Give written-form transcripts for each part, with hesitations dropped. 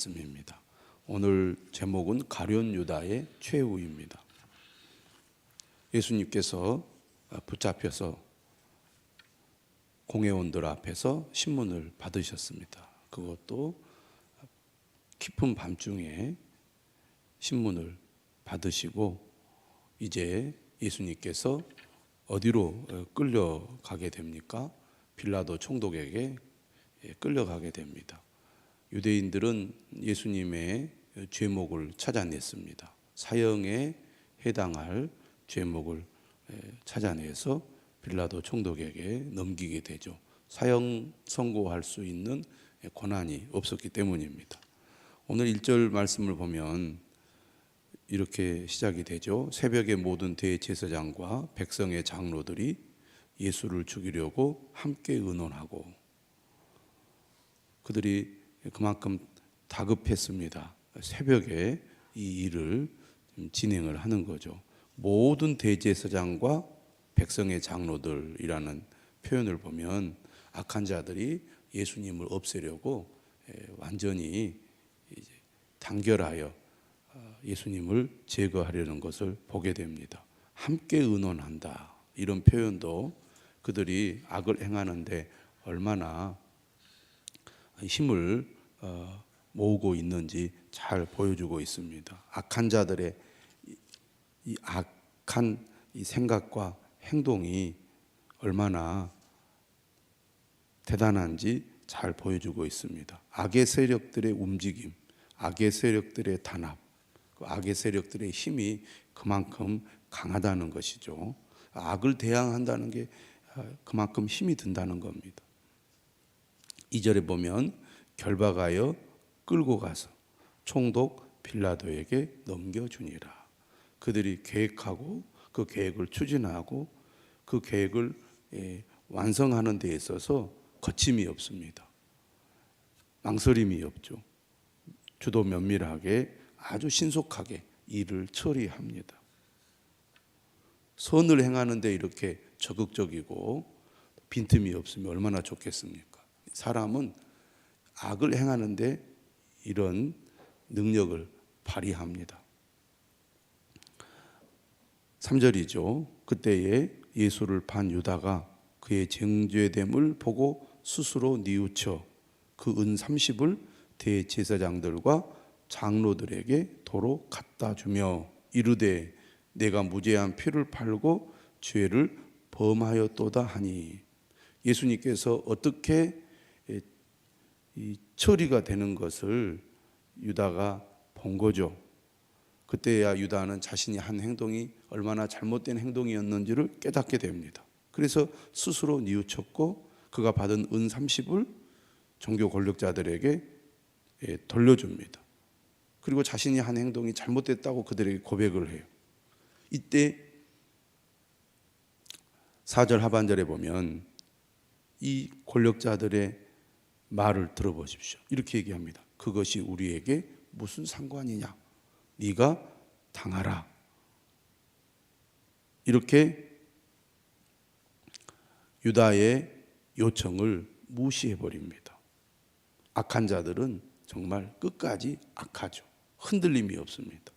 말씀입니다. 오늘 제목은 가룟 유다의 최후입니다. 예수님께서 붙잡혀서 공회원들 앞에서 신문을 받으셨습니다. 그것도 깊은 밤중에 신문을 받으시고 이제 예수님께서 어디로 끌려가게 됩니까? 빌라도 총독에게 끌려가게 됩니다. 유대인들은 예수님의 죄목을 찾아냈습니다. 사형에 해당할 죄목을 찾아내서 빌라도 총독에게 넘기게 되죠. 사형 선고할 수 있는 권한이 없었기 때문입니다. 오늘 1절 말씀을 보면 이렇게 시작이 되죠. 새벽에 모든 대제사장과 백성의 장로들이 예수를 죽이려고 함께 의논하고, 그들이 그만큼 다급했습니다. 새벽에 이 일을 진행을 하는 거죠. 모든 대제사장과 백성의 장로들이라는 표현을 보면 악한 자들이 예수님을 없애려고 완전히 단결하여 예수님을 제거하려는 것을 보게 됩니다. 함께 의논한다, 이런 표현도 그들이 악을 행하는데 얼마나 힘을 모으고 있는지 잘 보여주고 있습니다. 악한 자들의 이 악한 이 생각과 행동이 얼마나 대단한지 잘 보여주고 있습니다. 악의 세력들의 움직임, 악의 세력들의 단합, 그 악의 세력들의 힘이 그만큼 강하다는 것이죠. 악을 대항한다는 게 그만큼 힘이 든다는 겁니다. 2절에 보면 결박하여 끌고 가서 총독 빌라도에게 넘겨주니라. 그들이 계획하고 그 계획을 추진하고 그 계획을 완성하는 데 있어서 거침이 없습니다. 망설임이 없죠. 주도 면밀하게 아주 신속하게 일을 처리합니다. 선을 행하는 데 이렇게 적극적이고 빈틈이 없으면 얼마나 좋겠습니까? 사람은 악을 행하는데 이런 능력을 발휘합니다. 3절이죠. 그때에 예수를 판 유다가 그의 정죄됨을 보고 스스로 뉘우쳐 그 은 30을 대제사장들과 장로들에게 도로 갖다 주며 이르되 내가 무죄한 피를 팔고 죄를 범하였도다 하니, 예수님께서 어떻게 이 처리가 되는 것을 유다가 본 거죠. 그때야 유다는 자신이 한 행동이 얼마나 잘못된 행동이었는지를 깨닫게 됩니다. 그래서 스스로 뉘우쳤고 그가 받은 은 30을 종교 권력자들에게 돌려줍니다. 그리고 자신이 한 행동이 잘못됐다고 그들에게 고백을 해요. 이때 4절 하반절에 보면 이 권력자들의 말을 들어보십시오. 이렇게 얘기합니다. 그것이 우리에게 무슨 상관이냐? 네가 당하라. 이렇게 유다의 요청을 무시해버립니다. 악한 자들은 정말 끝까지 악하죠. 흔들림이 없습니다.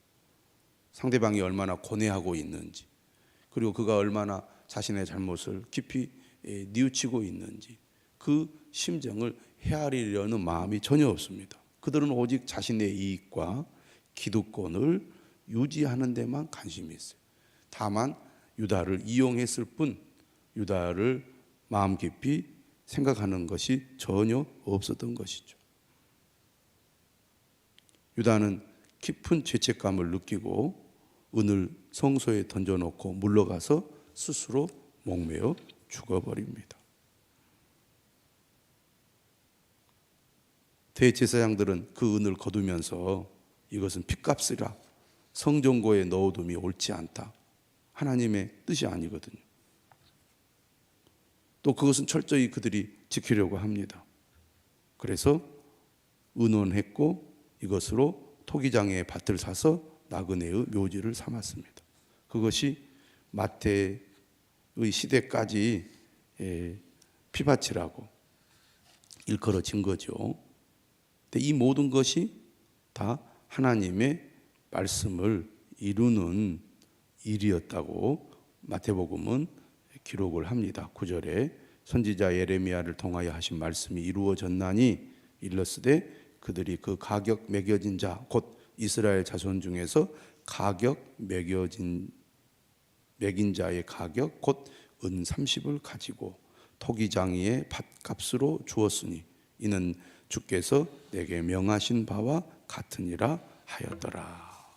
상대방이 얼마나 고뇌하고 있는지, 그리고 그가 얼마나 자신의 잘못을 깊이 뉘우치고 있는지 그 심정을 헤아리려는 마음이 전혀 없습니다. 그들은 오직 자신의 이익과 기득권을 유지하는 데만 관심이 있어요. 다만 유다를 이용했을 뿐 유다를 마음 깊이 생각하는 것이 전혀 없었던 것이죠. 유다는 깊은 죄책감을 느끼고 은을 성소에 던져놓고 물러가서 스스로 목매어 죽어버립니다. 대제사장들은 그 은을 거두면서 이것은 핏값이라 성전고에 넣어둠이 옳지 않다, 하나님의 뜻이 아니거든요. 또 그것은 철저히 그들이 지키려고 합니다. 그래서 의논했고 이것으로 토기장의 밭을 사서 나그네의 묘지를 삼았습니다. 그것이 마태의 시대까지 피밭이라고 일컬어진 거죠. 이 모든 것이 다 하나님의 말씀을 이루는 일이었다고 마태복음은 기록을 합니다. 9절에 선지자 예레미야를 통하여 하신 말씀이 이루어졌나니 일러스되 그들이 그 가격 매겨진 자 곧 이스라엘 자손 중에서 가격 매긴 자의 가격 곧 은 30을 가지고 토기장이의 밭값으로 주었으니 이는 주께서 내게 명하신 바와 같으니라 하였더라.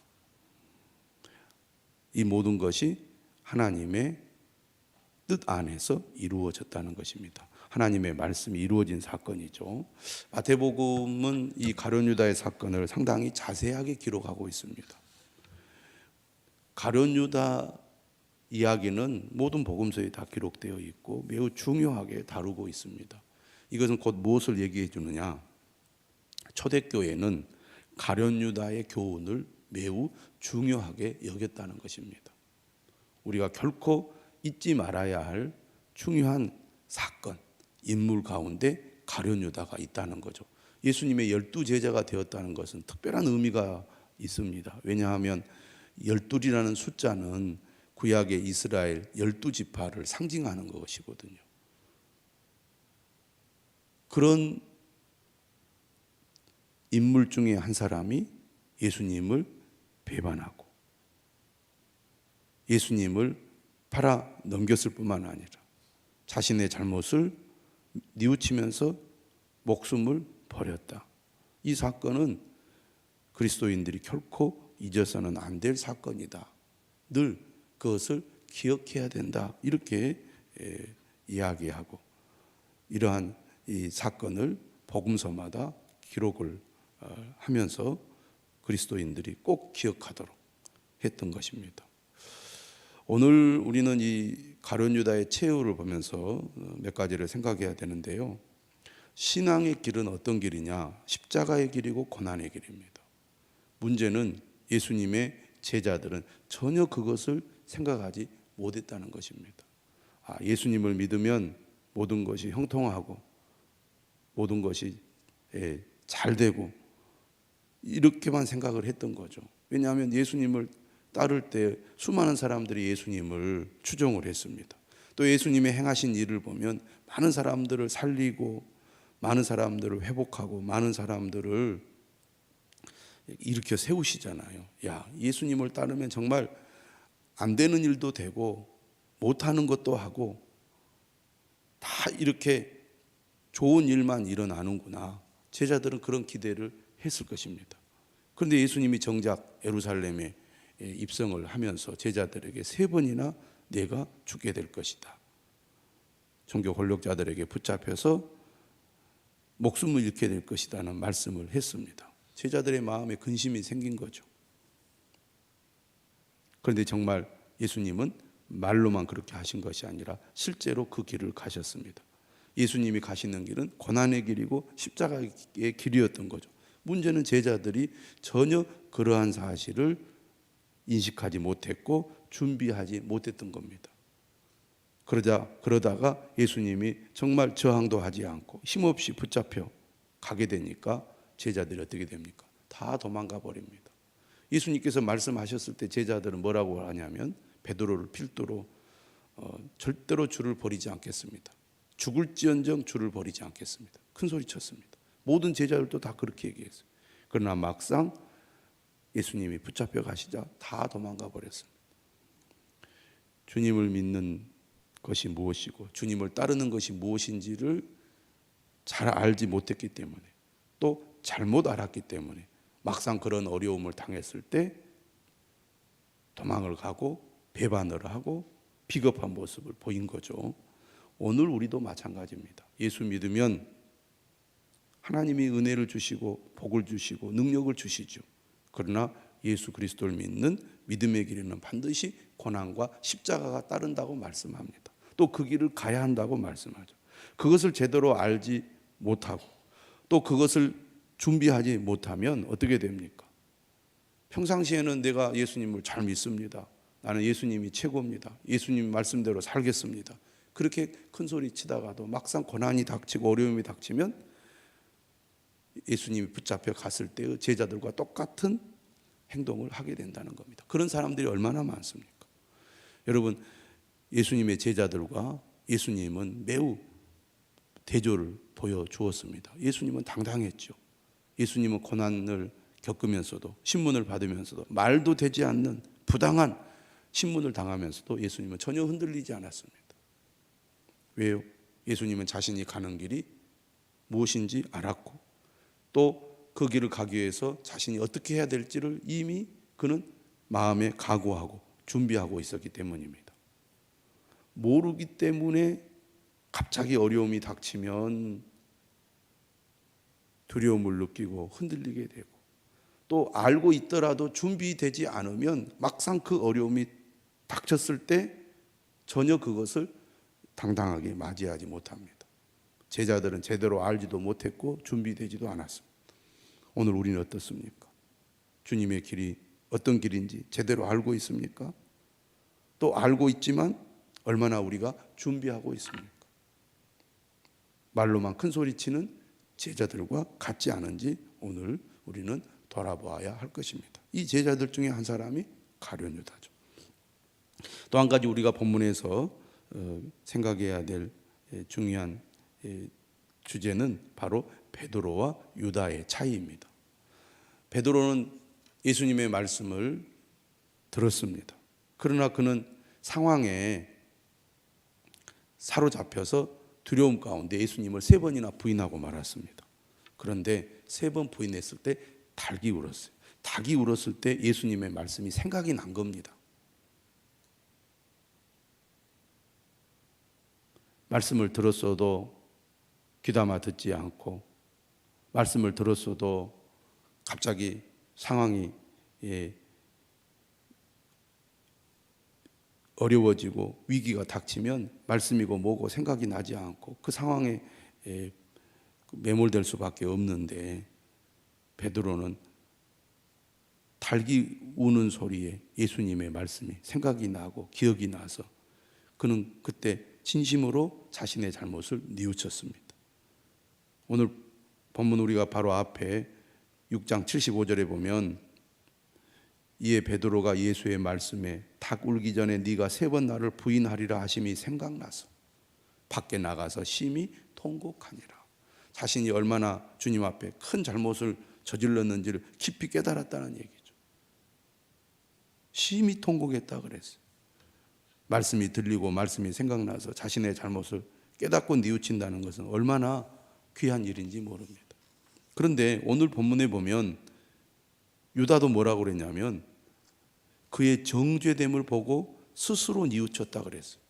이 모든 것이 하나님의 뜻 안에서 이루어졌다는 것입니다. 하나님의 말씀이 이루어진 사건이죠. 마태복음은 이 가룟 유다의 사건을 상당히 자세하게 기록하고 있습니다. 가룟 유다 이야기는 모든 복음서에 다 기록되어 있고 매우 중요하게 다루고 있습니다. 이것은 곧 무엇을 얘기해 주느냐? 초대교회는 가룟 유다의 교훈을 매우 중요하게 여겼다는 것입니다. 우리가 결코 잊지 말아야 할 중요한 사건, 인물 가운데 가룟 유다가 있다는 거죠. 예수님의 12제자가 되었다는 것은 특별한 의미가 있습니다. 왜냐하면 12이라는 숫자는 구약의 이스라엘 12지파를 상징하는 것이거든요. 그런 인물 중에 한 사람이 예수님을 배반하고 예수님을 팔아 넘겼을 뿐만 아니라 자신의 잘못을 뉘우치면서 목숨을 버렸다. 이 사건은 그리스도인들이 결코 잊어서는 안 될 사건이다. 늘 그것을 기억해야 된다. 이렇게 이야기하고 이러한 이 사건을 복음서마다 기록을 하면서 그리스도인들이 꼭 기억하도록 했던 것입니다. 오늘 우리는 이 가룟 유다의 최후를 보면서 몇 가지를 생각해야 되는데요. 신앙의 길은 어떤 길이냐? 십자가의 길이고 고난의 길입니다. 문제는 예수님의 제자들은 전혀 그것을 생각하지 못했다는 것입니다. 예수님을 믿으면 모든 것이 형통하고 모든 것이 잘 되고 이렇게만 생각을 했던 거죠. 왜냐하면 예수님을 따를 때 수많은 사람들이 예수님을 추종을 했습니다. 또 예수님의 행하신 일을 보면 많은 사람들을 살리고 많은 사람들을 회복하고 많은 사람들을 일으켜 세우시잖아요. 예수님을 따르면 정말 안 되는 일도 되고 못하는 것도 하고 다 이렇게 좋은 일만 일어나는구나. 제자들은 그런 기대를 했을 것입니다. 그런데 예수님이 정작 예루살렘에 입성을 하면서 제자들에게 3번이나 내가 죽게 될 것이다. 종교 권력자들에게 붙잡혀서 목숨을 잃게 될 것이다는 말씀을 했습니다. 제자들의 마음에 근심이 생긴 거죠. 그런데 정말 예수님은 말로만 그렇게 하신 것이 아니라 실제로 그 길을 가셨습니다. 예수님이 가시는 길은 고난의 길이고 십자가의 길이었던 거죠. 문제는 제자들이 전혀 그러한 사실을 인식하지 못했고 준비하지 못했던 겁니다. 그러다가 예수님이 정말 저항도 하지 않고 힘없이 붙잡혀 가게 되니까 제자들이 어떻게 됩니까? 다 도망가 버립니다. 예수님께서 말씀하셨을 때 제자들은 뭐라고 하냐면 베드로를 필두로 절대로 주를 버리지 않겠습니다. 죽을지언정 주를 버리지 않겠습니다. 큰 소리 쳤습니다. 모든 제자들도 다 그렇게 얘기했어요. 그러나 막상 예수님이 붙잡혀 가시자 다 도망가 버렸습니다. 주님을 믿는 것이 무엇이고 주님을 따르는 것이 무엇인지를 잘 알지 못했기 때문에 또 잘못 알았기 때문에 막상 그런 어려움을 당했을 때 도망을 가고 배반을 하고 비겁한 모습을 보인 거죠. 오늘 우리도 마찬가지입니다. 예수 믿으면 하나님이 은혜를 주시고 복을 주시고 능력을 주시죠. 그러나 예수 그리스도를 믿는 믿음의 길에는 반드시 고난과 십자가가 따른다고 말씀합니다. 또 그 길을 가야 한다고 말씀하죠. 그것을 제대로 알지 못하고 또 그것을 준비하지 못하면 어떻게 됩니까? 평상시에는 내가 예수님을 잘 믿습니다. 나는 예수님이 최고입니다. 예수님 말씀대로 살겠습니다. 그렇게 큰 소리 치다가도 막상 고난이 닥치고 어려움이 닥치면 예수님이 붙잡혀 갔을 때의 제자들과 똑같은 행동을 하게 된다는 겁니다. 그런 사람들이 얼마나 많습니까? 여러분, 예수님의 제자들과 예수님은 매우 대조를 보여주었습니다. 예수님은 당당했죠. 예수님은 고난을 겪으면서도, 신문을 받으면서도, 말도 되지 않는 부당한 신문을 당하면서도 예수님은 전혀 흔들리지 않았습니다. 왜요? 예수님은 자신이 가는 길이 무엇인지 알았고, 또 그 길을 가기 위해서 자신이 어떻게 해야 될지를 이미 그는 마음에 각오하고 준비하고 있었기 때문입니다. 모르기 때문에 갑자기 어려움이 닥치면 두려움을 느끼고 흔들리게 되고, 또 알고 있더라도 준비되지 않으면 막상 그 어려움이 닥쳤을 때 전혀 그것을 당당하게 맞이하지 못합니다. 제자들은 제대로 알지도 못했고 준비되지도 않았습니다. 오늘 우리는 어떻습니까? 주님의 길이 어떤 길인지 제대로 알고 있습니까? 또 알고 있지만 얼마나 우리가 준비하고 있습니까? 말로만 큰 소리치는 제자들과 같지 않은지 오늘 우리는 돌아보아야 할 것입니다. 이 제자들 중에 한 사람이 가룟 유다죠. 또 한 가지 우리가 본문에서 생각해야 될 중요한 주제는 바로 베드로와 유다의 차이입니다. 베드로는 예수님의 말씀을 들었습니다. 그러나 그는 상황에 사로잡혀서 두려움 가운데 예수님을 3번이나 부인하고 말았습니다. 그런데 3번 부인했을 때 닭이 울었어요. 닭이 울었을 때 예수님의 말씀이 생각이 난 겁니다. 말씀을 들었어도 귀담아 듣지 않고, 말씀을 들었어도 갑자기 상황이 어려워지고 위기가 닥치면 말씀이고 뭐고 생각이 나지 않고 그 상황에 매몰될 수밖에 없는데, 베드로는 닭이 우는 소리에 예수님의 말씀이 생각이 나고 기억이 나서 그는 그때 진심으로 자신의 잘못을 뉘우쳤습니다. 오늘 본문 우리가 바로 앞에 6장 75절에 보면, 이에 베드로가 예수의 말씀에 닭 울기 전에 네가 3번 나를 부인하리라 하심이 생각나서 밖에 나가서 심히 통곡하니라. 자신이 얼마나 주님 앞에 큰 잘못을 저질렀는지를 깊이 깨달았다는 얘기죠. 심히 통곡했다 그랬어요. 말씀이 들리고 말씀이 생각나서 자신의 잘못을 깨닫고 뉘우친다는 것은 얼마나 귀한 일인지 모릅니다. 그런데 오늘 본문에 보면 유다도 뭐라고 그랬냐면 그의 정죄됨을 보고 스스로 뉘우쳤다 그랬어요.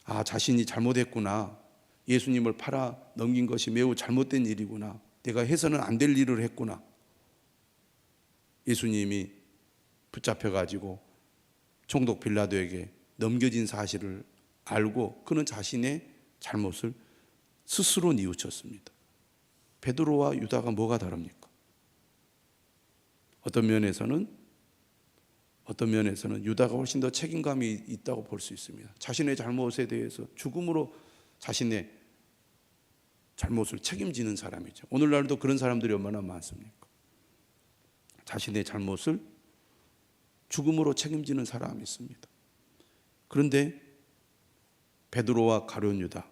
아, 자신이 잘못했구나. 예수님을 팔아 넘긴 것이 매우 잘못된 일이구나. 내가 해서는 안 될 일을 했구나. 예수님이 붙잡혀가지고 총독 빌라도에게 넘겨진 사실을 알고 그는 자신의 잘못을 스스로 뉘우쳤습니다. 베드로와 유다가 뭐가 다릅니까? 어떤 면에서는 유다가 훨씬 더 책임감이 있다고 볼 수 있습니다. 자신의 잘못에 대해서 죽음으로 자신의 잘못을 책임지는 사람이죠. 오늘날도 그런 사람들이 얼마나 많습니까? 자신의 잘못을 죽음으로 책임지는 사람이 있습니다. 그런데 베드로와 가룟 유다,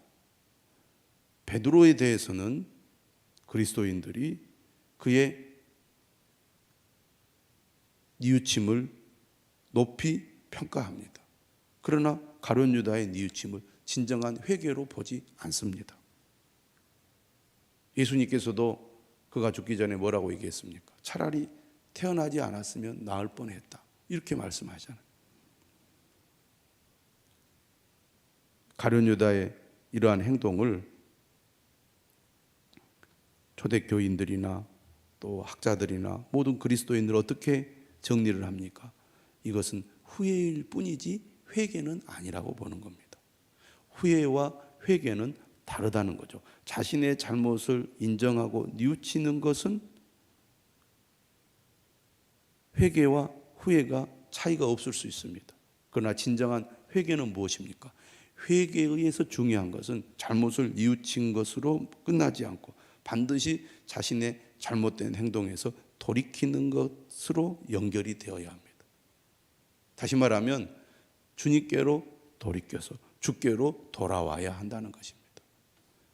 베드로에 대해서는 그리스도인들이 그의 뉘우침을 높이 평가합니다. 그러나 가룟 유다의 뉘우침을 진정한 회개로 보지 않습니다. 예수님께서도 그가 죽기 전에 뭐라고 얘기했습니까? 차라리 태어나지 않았으면 나을 뻔했다. 이렇게 말씀하잖아요. 가룟 유다의 이러한 행동을 초대교인들이나 또 학자들이나 모든 그리스도인들 어떻게 정리를 합니까? 이것은 후회일 뿐이지 회개는 아니라고 보는 겁니다. 후회와 회개는 다르다는 거죠. 자신의 잘못을 인정하고 뉘우치는 것은 회개와 후회가 차이가 없을 수 있습니다. 그러나 진정한 회개는 무엇입니까? 회개에 의해서 중요한 것은 잘못을 뉘우친 것으로 끝나지 않고 반드시 자신의 잘못된 행동에서 돌이키는 것으로 연결이 되어야 합니다. 다시 말하면 주님께로 돌이켜서 주께로 돌아와야 한다는 것입니다.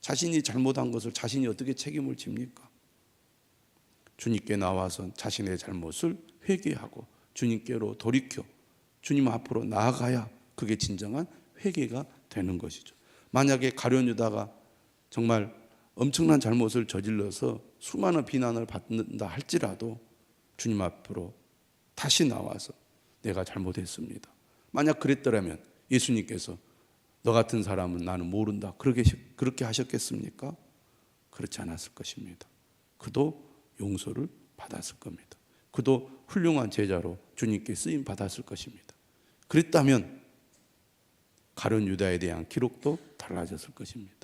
자신이 잘못한 것을 자신이 어떻게 책임을 집니까? 주님께 나와서 자신의 잘못을 회개하고 주님께로 돌이켜 주님 앞으로 나아가야 그게 진정한 회개가 되는 것이죠. 만약에 가룟 유다가 정말 엄청난 잘못을 저질러서 수많은 비난을 받는다 할지라도 주님 앞으로 다시 나와서 내가 잘못했습니다. 만약 그랬더라면 예수님께서 너 같은 사람은 나는 모른다 그렇게 하셨겠습니까? 그렇지 않았을 것입니다. 그도 용서를 받았을 겁니다. 그도 훌륭한 제자로 주님께 쓰임 받았을 것입니다. 그랬다면 가룟 유다에 대한 기록도 달라졌을 것입니다.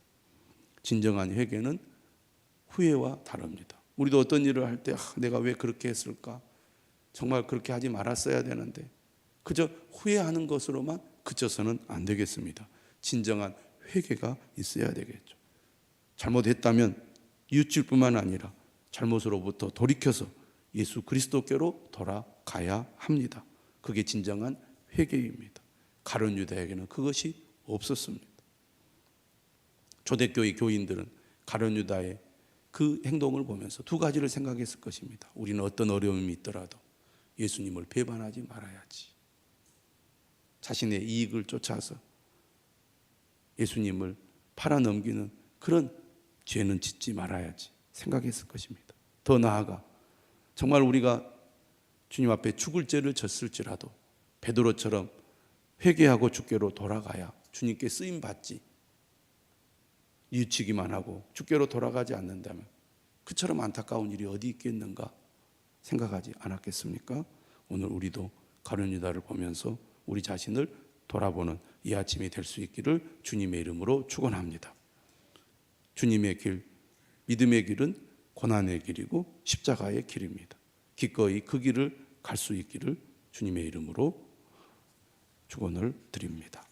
진정한 회개는 후회와 다릅니다. 우리도 어떤 일을 할 때 내가 왜 그렇게 했을까? 정말 그렇게 하지 말았어야 되는데 그저 후회하는 것으로만 그쳐서는 안 되겠습니다. 진정한 회개가 있어야 되겠죠. 잘못했다면 이웃질 뿐만 아니라 잘못으로부터 돌이켜서 예수 그리스도께로 돌아가야 합니다. 그게 진정한 회개입니다. 가룟 유다에게는 그것이 없었습니다. 초대교회 교인들은 가룟 유다의 그 행동을 보면서 두 가지를 생각했을 것입니다. 우리는 어떤 어려움이 있더라도 예수님을 배반하지 말아야지. 자신의 이익을 쫓아서 예수님을 팔아넘기는 그런 죄는 짓지 말아야지 생각했을 것입니다. 더 나아가 정말 우리가 주님 앞에 죽을 죄를 졌을지라도 베드로처럼 회개하고 주께로 돌아가야 주님께 쓰임받지, 뉘우치기만 하고 주께로 돌아가지 않는다면 그처럼 안타까운 일이 어디 있겠는가 생각하지 않았겠습니까? 오늘 우리도 가룟 유다를 보면서 우리 자신을 돌아보는 이 아침이 될 수 있기를 주님의 이름으로 축원합니다. 주님의 길, 믿음의 길은 고난의 길이고 십자가의 길입니다. 기꺼이 그 길을 갈 수 있기를 주님의 이름으로 축원을 드립니다.